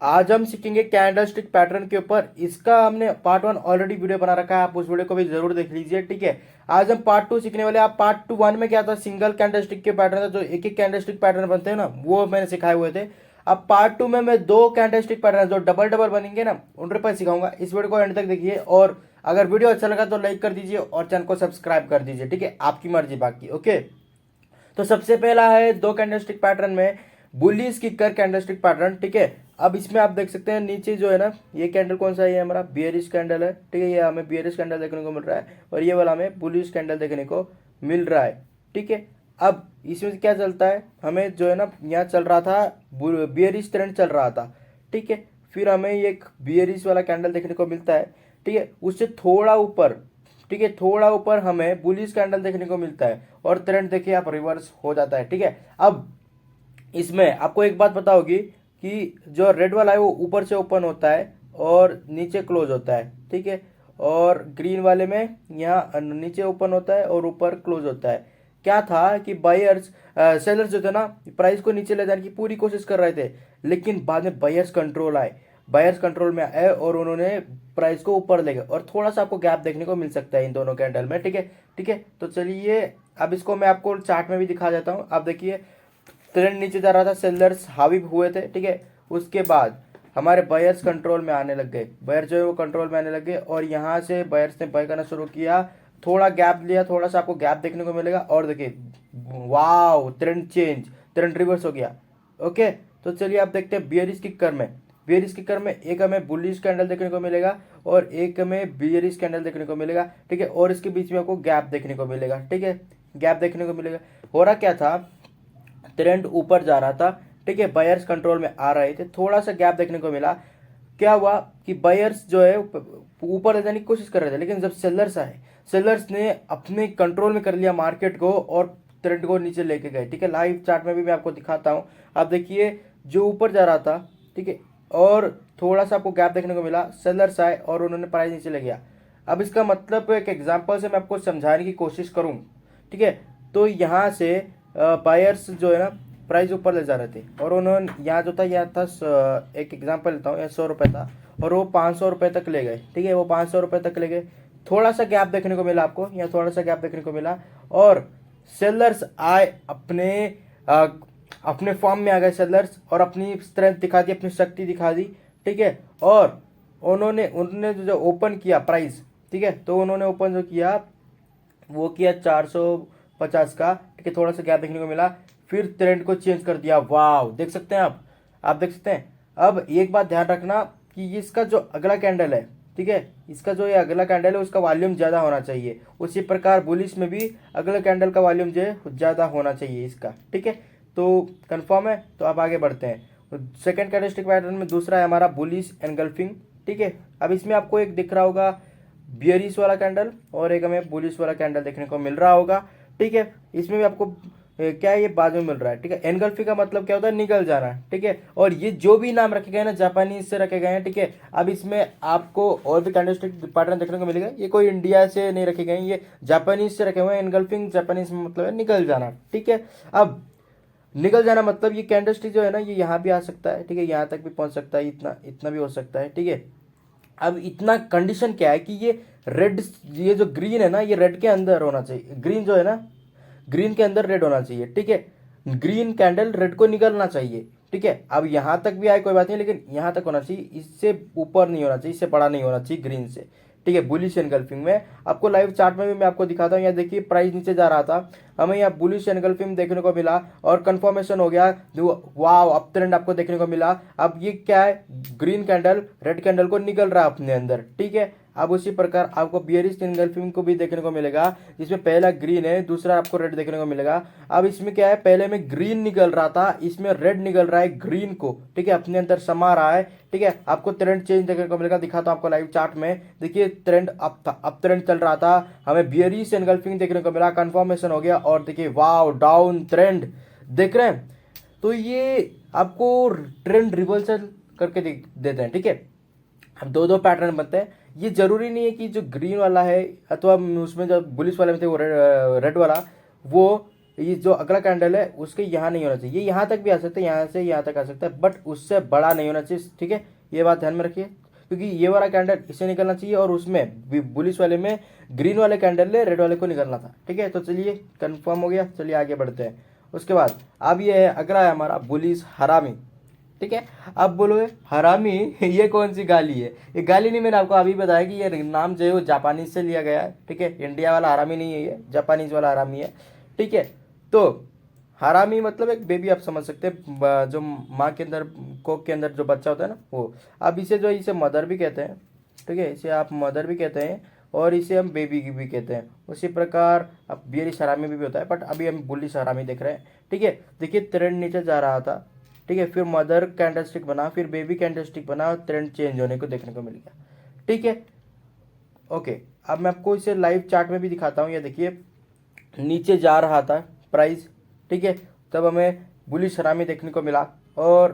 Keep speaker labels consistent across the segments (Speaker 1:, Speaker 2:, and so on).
Speaker 1: आज हम सीखेंगे कैंडलस्टिक पैटर्न के ऊपर। इसका हमने पार्ट 1 ऑलरेडी वीडियो बना रखा है, आप उस वीडियो को भी जरूर देख लीजिए। ठीक है, आज हम पार्ट 2 सीखने वाले हैं। आप पार्ट 1 में क्या था, सिंगल कैंडलस्टिक के पैटर्न था, जो एक एक कैंडलस्टिक पैटर्न बनते हैं ना, वो मैंने सिखाए हुए थे। अब पार्ट 2 में मैं दो कैंडलस्टिक पैटर्न जो डबल डबल बनेंगे ना, उन पर सिखाऊंगा। इस वीडियो को एंड तक देखिए, और अगर वीडियो अच्छा लगा तो लाइक कर दीजिए और चैनल को सब्सक्राइब कर दीजिए। ठीक है, आपकी मर्जी बाकी। ओके, तो सबसे पहला है दो कैंडलस्टिक पैटर्न में बुलिश किकर कैंडलस्टिक पैटर्न। ठीक है, अब इसमें आप देख सकते हैं नीचे जो है ना, ये कैंडल कौन सा है, ये हमारा बियरिश कैंडल है। ठीक है, ये हमें बियरिश कैंडल देखने को मिल रहा है, और ये वाला हमें बुलिश कैंडल देखने को मिल रहा है। ठीक है, अब इसमें से क्या चलता है, हमें जो है ना, यहाँ चल रहा था बियरिश ट्रेंड चल रहा था। ठीक है, फिर हमें एक बियरिश वाला कैंडल देखने को मिलता है। ठीक है, उससे थोड़ा ऊपर, ठीक है, थोड़ा ऊपर हमें बुलिश कैंडल देखने को मिलता है, और ट्रेंड देखिए आप रिवर्स हो जाता है। ठीक है, अब इसमें आपको एक बात पता होगी कि जो रेड वाला है वो ऊपर से ओपन होता है और नीचे क्लोज होता है। ठीक है, और ग्रीन वाले में यहाँ नीचे ओपन होता है और ऊपर क्लोज होता है। क्या था कि बायर्स सेलर्स जो थे ना, प्राइस को नीचे ले जाने की पूरी कोशिश कर रहे थे, लेकिन बाद में बायर्स कंट्रोल आए, बायर्स कंट्रोल में आए और उन्होंने प्राइस को ऊपर ले गए, और थोड़ा सा आपको गैप देखने को मिल सकता है इन दोनों कैंडल में। ठीक है, ठीक है, तो चलिए अब इसको मैं आपको चार्ट में भी दिखा देता हूँ। आप देखिए, ट्रेंड नीचे जा रहा था, सेलर्स हावी हुए थे। ठीक है, उसके बाद हमारे बायर्स कंट्रोल में आने लग गए, बायर जो है वो कंट्रोल में आने लग गए, और यहाँ से बायर्स ने बाय करना शुरू किया। थोड़ा गैप लिया, थोड़ा सा आपको गैप देखने को मिलेगा, और देखिए wow, trend change, trend reverse हो गया। ओके, तो चलिए आप देखते हैं बियरिश किकर में। बियरिश किकर में एक हमें बुलिश कैंडल देखने को मिलेगा और एक हमें बियरिश कैंडल देखने को मिलेगा। ठीक है, और इसके बीच में आपको गैप देखने को मिलेगा। ठीक है, गैप देखने को मिलेगा। हो रहा क्या था, ट्रेंड ऊपर जा रहा था। ठीक है, बायर्स कंट्रोल में आ रहे थे, थोड़ा सा गैप देखने को मिला। क्या हुआ कि बायर्स जो है ऊपर ले जाने की कोशिश कर रहे थे, लेकिन जब सेलर्स आए, सेलर्स ने अपने कंट्रोल में कर लिया मार्केट को और ट्रेंड को नीचे लेके गए। ठीक है, लाइव चार्ट में भी मैं आपको दिखाता हूँ। आप देखिए, जो ऊपर जा रहा था, ठीक है, और थोड़ा सा आपको गैप देखने को मिला, सेलर्स आए और उन्होंने प्राइस नीचे ले गया। अब इसका मतलब एक एग्जांपल से मैं आपको समझाने की कोशिश करूँ। ठीक है, तो यहाँ से बायर्स जो है ना, प्राइस ऊपर ले जा रहे थे, और उन्होंने यहाँ जो था, यहाँ था एक एग्जांपल लेता हूँ, यहाँ 100 रुपये था और वो 500 रुपये तक ले गए। ठीक है, वो 500 रुपये तक ले गए, थोड़ा सा गैप देखने को मिला आपको, यहाँ थोड़ा सा गैप देखने को मिला, और सेलर्स आए अ, अपने फॉर्म में आ गए सेलर्स, और अपनी स्ट्रेंथ दिखा दी, अपनी शक्ति दिखा दी। ठीक है, और उन्होंने उन्होंने जो ओपन किया प्राइस, ठीक है, तो उन्होंने ओपन जो किया वो किया 450 का। ठीक है, थोड़ा सा गैप देखने को मिला, फिर ट्रेंड को चेंज कर दिया। वाव, देख सकते हैं आप देख सकते हैं। अब एक बात ध्यान रखना कि इसका जो अगला कैंडल है, ठीक है, इसका जो ये अगला कैंडल है उसका वॉल्यूम ज़्यादा होना चाहिए। उसी प्रकार बुलिश में भी अगले कैंडल का वॉल्यूम जो है ज़्यादा होना चाहिए इसका। ठीक है, तो कंफर्म है, तो अब आगे बढ़ते हैं। सेकेंड कैंडलस्टिक पैटर्न में दूसरा है हमारा बुलिश एनगल्फिंग। ठीक है, अब इसमें आपको एक दिख रहा होगा बियरिश वाला कैंडल, और एक हमें बुलिश वाला कैंडल देखने को मिल रहा होगा। ठीक है, इसमें भी आपको क्या है, ये बाद में मिल रहा है। ठीक है, एनगल्फिंग का मतलब क्या होता है, निकल जाना। ठीक है, और ये जो भी नाम रखे गए ना, जापानीज से रखे गए हैं। ठीक है, अब इसमें आपको और भी कैंडलस्टिक पैटर्न देखने को मिलेगा, ये कोई इंडिया से नहीं रखे गए हैं, ये जापानीज से रखे हुए हैं। एनगल्फिंग जापानीज में मतलब है निकल जाना। ठीक है, अब निकल जाना मतलब ये कैंडलस्टिक जो है ना, ये यहाँ भी आ सकता है। ठीक है, यहाँ तक भी पहुँच सकता है, इतना इतना भी हो सकता है। ठीक है, अब इतना कंडीशन क्या है कि ये रेड, ये जो ग्रीन है ना, ये रेड के अंदर होना चाहिए, ग्रीन जो है ना, ग्रीन के अंदर रेड होना चाहिए। ठीक है, ग्रीन कैंडल रेड को निकलना चाहिए। ठीक है, अब यहाँ तक भी आए कोई बात नहीं, लेकिन यहाँ तक होना चाहिए, इससे ऊपर नहीं होना चाहिए, इससे बड़ा नहीं होना चाहिए ग्रीन से। ठीक है, बुलिश एनगल्फिंग में आपको लाइव चार्ट में भी मैं आपको दिखाता हूँ। यहाँ देखिए, प्राइस नीचे जा रहा था, हमें यहाँ बुलिश एनगल्फिंग देखने को मिला और कंफर्मेशन हो गया। वाव, अप ट्रेंड आपको देखने को मिला। अब ये क्या है, ग्रीन कैंडल रेड कैंडल को निकल रहा है अपने अंदर। ठीक है, अब उसी प्रकार आपको बियरिश एनगल्फिंग को भी देखने को मिलेगा, जिसमें पहला ग्रीन है, दूसरा आपको रेड देखने को मिलेगा। अब इसमें क्या है, पहले में ग्रीन निकल रहा था, इसमें रेड निकल रहा है ग्रीन को। ठीक है, अपने अंदर समा रहा है। ठीक है, आपको ट्रेंड चेंज देखने को मिलेगा, दिखाता हूं आपको लाइव चार्ट में। देखिए, ट्रेंड अप था, अप ट्रेंड चल रहा था, हमें बियरिश एनगल्फिंग देखने को मिला, कंफर्मेशन हो गया, और देखिए वाव, डाउन ट्रेंड देख रहे हैं। तो ये आपको ट्रेंड रिवर्सल करके देते हैं। ठीक है, अब दो दो पैटर्न बनते हैं। ये जरूरी नहीं है कि जो ग्रीन वाला है, अथवा उसमें जो बुलिश वाले में थे वो रेड वाला, वो ये जो अगला कैंडल है उसके यहाँ नहीं होना चाहिए, ये यहाँ तक भी आ सकता है, यहाँ से यहाँ तक आ सकता है, बट उससे बड़ा नहीं होना चाहिए, ठीक है। ये बात ध्यान में रखिए, क्योंकि ये वाला कैंडल इसे निकलना चाहिए और उसमें बुलिश वाले में ग्रीन वाले कैंडल ने रेड वाले को निकलना था, ठीक है। तो चलिए कंफर्म हो गया, चलिए आगे बढ़ते हैं। उसके बाद अब ये है अगला है हमारा बुलिश हरामी, ठीक है। अब बोलो हरामी ये कौन सी गाली है? ये गाली नहीं, मैंने आपको अभी बताया कि ये नाम जो है वो जापानीज से लिया गया है, ठीक है। इंडिया वाला हरामी नहीं है, ये जापानीज वाला हरामी है, ठीक है। तो हरामी मतलब एक बेबी, आप समझ सकते हैं, जो माँ के अंदर कोक के अंदर जो बच्चा होता है ना वो। अब इसे जो इसे मदर भी कहते हैं, ठीक है, इसे आप मदर भी कहते हैं और इसे हम बेबी की भी कहते हैं। उसी प्रकार अब बियरिश हरामी भी होता है, बट अभी हम बुलिश हरामी देख रहे हैं, ठीक है। देखिए ट्रेंड नीचे जा रहा था, ठीक है, फिर मदर कैंडलस्टिक बना, फिर बेबी कैंडलस्टिक बना और ट्रेंड चेंज होने को देखने को मिल गया, ठीक है। ओके, अब मैं आपको इसे लाइव चार्ट में भी दिखाता हूँ। ये देखिए नीचे जा रहा था प्राइस, ठीक है, तब हमें बुलिश हरामी देखने को मिला और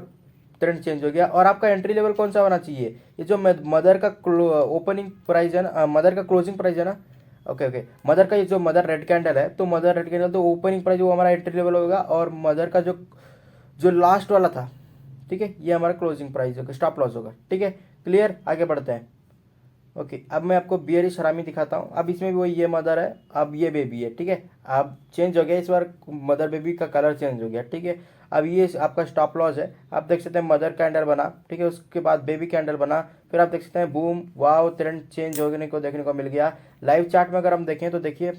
Speaker 1: ट्रेंड चेंज हो गया। और आपका एंट्री लेवल कौन सा होना चाहिए? ये जो मदर का ओपनिंग प्राइस है ना, मदर का क्लोजिंग प्राइस है ना, ओके ओके, मदर का ये जो मदर रेड कैंडल है, तो मदर रेड कैंडल तो ओपनिंग प्राइस वो हमारा एंट्री लेवल होगा, और मदर का जो जो लास्ट वाला था, ठीक है, ये हमारा क्लोजिंग प्राइस होगा, स्टॉप लॉस होगा, ठीक है। क्लियर, आगे बढ़ते हैं। ओके, अब मैं आपको बियरिश हरामी दिखाता हूँ। अब इसमें भी वही ये मदर है, अब ये बेबी है, ठीक है। अब चेंज हो गया, इस बार मदर बेबी का कलर चेंज हो गया, ठीक है। अब ये आपका स्टॉप लॉस है, आप देख सकते हैं मदर कैंडल बना, ठीक है, उसके बाद बेबी कैंडल बना, फिर आप देख सकते हैं बूम वाव ट्रेंड चेंज होने को देखने को मिल गया। लाइव चार्ट में अगर हम देखें तो देखिए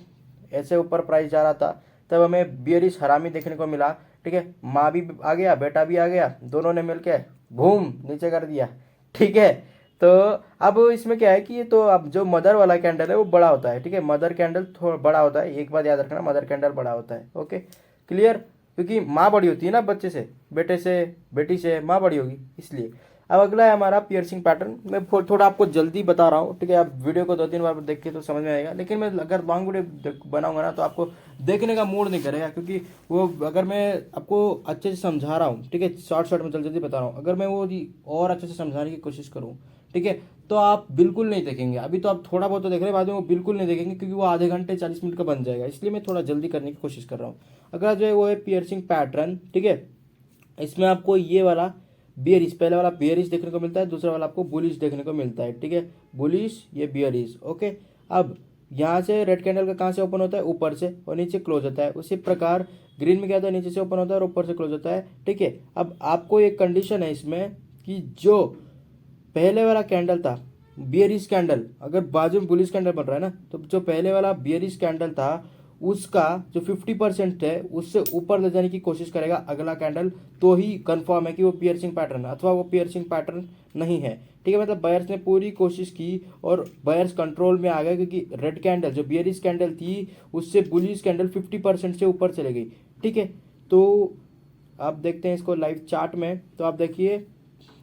Speaker 1: ऐसे ऊपर प्राइस जा रहा था, तब हमें बियरिश हरामी देखने को मिला, ठीक है। माँ भी आ गया, बेटा भी आ गया, दोनों ने मिलकर बूम नीचे कर दिया, ठीक है। तो अब इसमें क्या है कि ये तो अब जो मदर वाला कैंडल है वो बड़ा होता है, ठीक है, मदर कैंडल थोड़ा बड़ा होता है, एक बात याद रखना, मदर कैंडल बड़ा होता है, ओके क्लियर। क्योंकि माँ बड़ी होती है ना बच्चे से, बेटे से, बेटी से माँ बड़ी होगी, इसलिए। अब अगला है हमारा पियर्सिंग पैटर्न। मैं थोड़ा आपको जल्दी बता रहा हूँ, ठीक है, आप वीडियो को 2-3 बार देख के तो समझ में आएगा, लेकिन मैं अगर लॉन्ग वीडियो बनाऊंगा ना तो आपको देखने का मूड नहीं करेगा, क्योंकि वो अगर मैं आपको अच्छे से समझा रहा हूँ, ठीक है, शॉर्ट शॉर्ट में जल्दी जल्दी बता रहा हूँ, अगर मैं वो और अच्छे से समझाने की कोशिश करूँ, ठीक है, तो आप बिल्कुल नहीं देखेंगे। अभी तो आप थोड़ा बहुत तो देख रहे हैं, बाद में वो बिल्कुल नहीं देखेंगे, क्योंकि वो आधे घंटे 40 मिनट का बन जाएगा, इसलिए मैं थोड़ा जल्दी करने की कोशिश कर रहा हूँ। अगला जो है वो है पियर्सिंग पैटर्न, ठीक है। इसमें आपको ये वाला बियरिश, पहले वाला बियरिश देखने को मिलता है, दूसरा वाला आपको बुलिश देखने को मिलता है, ठीक है, बुलिश ये बियरिश, ओके। अब यहाँ से रेड कैंडल का कहाँ से ओपन होता है? ऊपर से, और नीचे क्लोज होता है। उसी प्रकार ग्रीन में क्या होता है? नीचे से ओपन होता है और ऊपर से क्लोज होता है, ठीक है। अब आपको एक कंडीशन है इसमें कि जो पहले वाला कैंडल था बियरिश कैंडल, अगर बाजू में बुलिश कैंडल बन रहा है ना, तो जो पहले वाला बियरिश कैंडल था उसका जो 50% है उससे ऊपर ले जाने की कोशिश करेगा अगला कैंडल, तो ही कंफर्म है कि वो पियर्सिंग पैटर्न है, अथवा वो पियर्सिंग पैटर्न नहीं है, ठीक है। मतलब बायर्स ने पूरी कोशिश की और बायर्स कंट्रोल में आ गए, क्योंकि रेड कैंडल जो बियरिश कैंडल थी उससे बुलिश कैंडल 50% से ऊपर चले गई, ठीक है। तो आप देखते हैं इसको लाइव चार्ट में, तो आप देखिए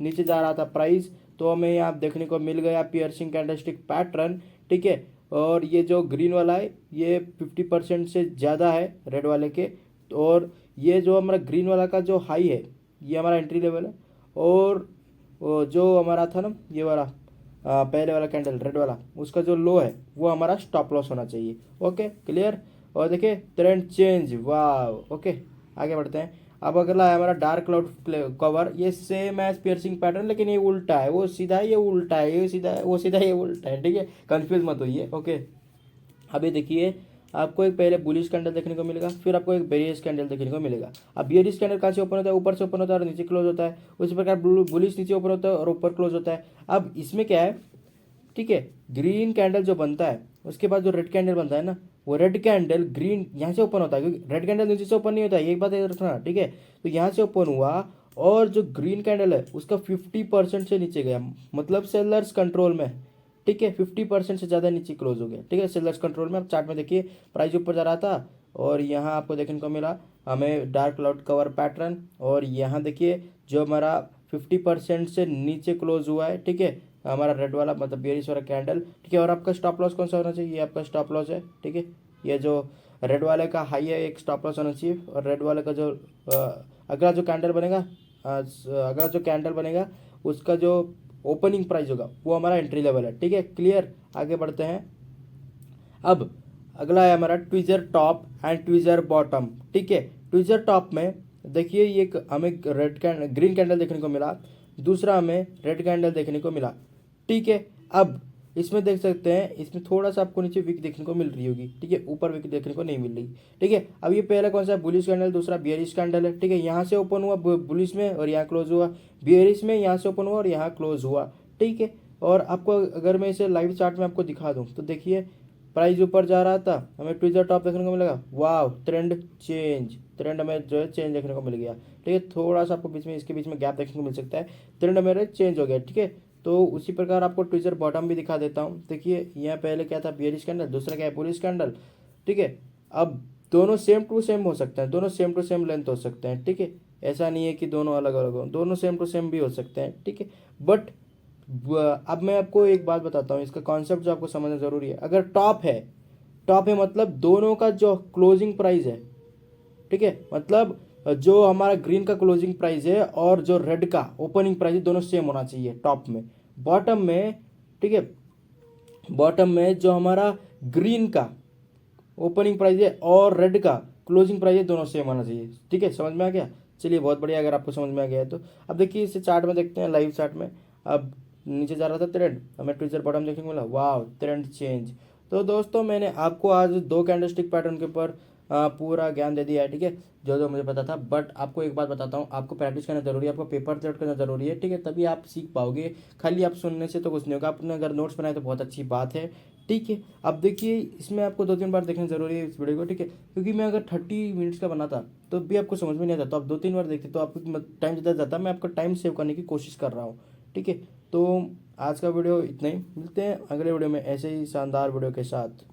Speaker 1: नीचे जा रहा था प्राइस, तो हमें यहाँ देखने को मिल गया पियर्सिंग कैंडलस्टिक पैटर्न, ठीक है। और ये जो ग्रीन वाला है ये 50% से ज़्यादा है रेड वाले के, और ये जो हमारा ग्रीन वाला का जो हाई है ये हमारा एंट्री लेवल है, और जो हमारा था ना ये वाला पहले वाला कैंडल रेड वाला, उसका जो लो है वो हमारा स्टॉप लॉस होना चाहिए, ओके क्लियर। और देखिए ट्रेंड चेंज, वाह, ओके आगे बढ़ते हैं। अब अगला है हमारा डार्क क्लाउड कवर, ये सेम एज पियर्सिंग पैटर्न, लेकिन ये उल्टा है, वो सीधा है, ये उल्टा है, ये सीधा है, वो सीधा है, ये उल्टा है, ठीक है, कंफ्यूज मत होइए, ओके। अभी देखिए आपको एक पहले बुलिश कैंडल देखने को मिलेगा, फिर आपको एक बेरिश कैंडल देखने को मिलेगा। अब बेरिश कैंडल कहाँ से ओपन होता है? ऊपर से ओपन होता है और नीचे क्लोज होता है। उसी प्रकार बुलिश नीचे ओपन होता है और ऊपर क्लोज होता है। अब इसमें क्या है, ठीक है, ग्रीन कैंडल जो बनता है उसके बाद जो रेड कैंडल बनता है ना, वो रेड कैंडल ग्रीन यहाँ से ओपन होता है, क्योंकि रेड कैंडल नीचे से ओपन नहीं होता है, एक बात याद रखना, ठीक है। तो यहाँ से ओपन हुआ और जो ग्रीन कैंडल है उसका 50% से नीचे गया, मतलब सेलर्स कंट्रोल में, ठीक है, 50% से ज़्यादा नीचे क्लोज हो गया, ठीक है, सेलर्स कंट्रोल में। अब चार्ट में देखिए प्राइस ऊपर जा रहा था और यहाँ आपको देखने को मिला हमें डार्क क्लाउड कवर पैटर्न, और यहाँ देखिए जो हमारा 50% से नीचे क्लोज हुआ है, ठीक है, हमारा रेड वाला मतलब बेरिश वाला कैंडल, ठीक है। और आपका स्टॉप लॉस कौन सा होना चाहिए? ये आपका स्टॉप लॉस है, ठीक है, ये जो रेड वाले का हाई है एक स्टॉप लॉस होना चाहिए, और रेड वाले का जो अगला जो कैंडल बनेगा अगला जो कैंडल बनेगा उसका जो ओपनिंग प्राइस होगा वो हमारा एंट्री लेवल है, ठीक है, क्लियर। आगे बढ़ते हैं। अब अगला है हमारा tweezer top and tweezer bottom. ठीक है, ट्विजर टॉप में देखिए ये एक हमें ग्रीन कैंडल देखने को मिला, दूसरा हमें रेड कैंडल देखने को मिला। ठीक है, अब इसमें देख सकते हैं इसमें थोड़ा सा आपको नीचे विक देखने को मिल रही होगी। ठीक है, ऊपर विक देखने को नहीं मिल रही। ठीक है, अब ये पहला कौन सा बुलिश कैंडल, दूसरा बियरिश कैंडल है। ठीक है, यहाँ से ओपन हुआ बुलिश में और यहाँ क्लोज हुआ, बियरिश में यहाँ से ओपन हुआ और यहाँ क्लोज हुआ। ठीक है, और आपको अगर मैं इसे लाइव चार्ट में आपको दिखा दूँ तो देखिए प्राइस ऊपर जा रहा था, हमें ट्विजर टॉप देखने को मिलेगा, वाह ट्रेंड चेंज, ट्रेंड हमें जो है चेंज देखने को मिल गया। ठीक है, थोड़ा सा आपको बीच में इसके बीच में गैप देखने को मिल सकता है, ट्रेंड मेरे चेंज हो गया। ठीक है, तो उसी प्रकार आपको ट्विजर बॉटम भी दिखा देता हूँ। देखिए यहाँ पहले क्या था, बियरिश कैंडल, दूसरा क्या है, बुलिश कैंडल। ठीक है, अब दोनों सेम टू सेम हो सकते हैं, दोनों सेम टू सेम लेंथ हो सकते हैं। ठीक है, ऐसा नहीं है कि दोनों अलग अलग हो, दोनों सेम टू सेम भी हो सकते हैं। ठीक है, बट अब मैं आपको एक बात बताता हूँ, इसका कॉन्सेप्ट जो आपको समझना जरूरी है। अगर टॉप है मतलब दोनों का जो क्लोजिंग प्राइस है, ठीक है, मतलब जो हमारा ग्रीन का क्लोजिंग प्राइस है और जो रेड का ओपनिंग प्राइस है दोनों सेम होना चाहिए टॉप में। बॉटम में, ठीक है, बॉटम में जो हमारा ग्रीन का ओपनिंग प्राइस है और रेड का क्लोजिंग प्राइस है दोनों सेम होना चाहिए। ठीक है, समझ में आ गया? चलिए बहुत बढ़िया, अगर आपको समझ में आ गया है तो अब देखिए इसे चार्ट में देखते हैं, लाइव चार्ट में। अब नीचे जा रहा था ट्रेंड, हमें ट्विजर बॉटम देखने को मिला, वाह ट्रेंड चेंज। तो दोस्तों मैंने आपको आज दो कैंडलस्टिक पैटर्न के ऊपर पूरा ज्ञान दे दिया है। ठीक है, जो जो मुझे पता था, बट आपको एक बात बताता हूँ, आपको प्रैक्टिस करना जरूरी है, आपको पेपर सेट करना जरूरी है। ठीक है, तभी आप सीख पाओगे, खाली आप सुनने से तो कुछ नहीं होगा। आपने अगर नोट्स बनाए तो बहुत अच्छी बात है। ठीक है, अब देखिए इसमें आपको 2-3 बार देखना जरूरी है इस वीडियो को। ठीक है, क्योंकि मैं अगर 30 मिनट्स का बनाता तो भी आपको समझ में नहीं आता, तो आप 2-3 बार देखते तो आपको टाइम ज़्यादा जाता। मैं आपका टाइम सेव करने की कोशिश कर रहा हूँ। ठीक है, तो आज का वीडियो इतना ही, मिलते हैं अगले वीडियो में ऐसे ही शानदार वीडियो के साथ।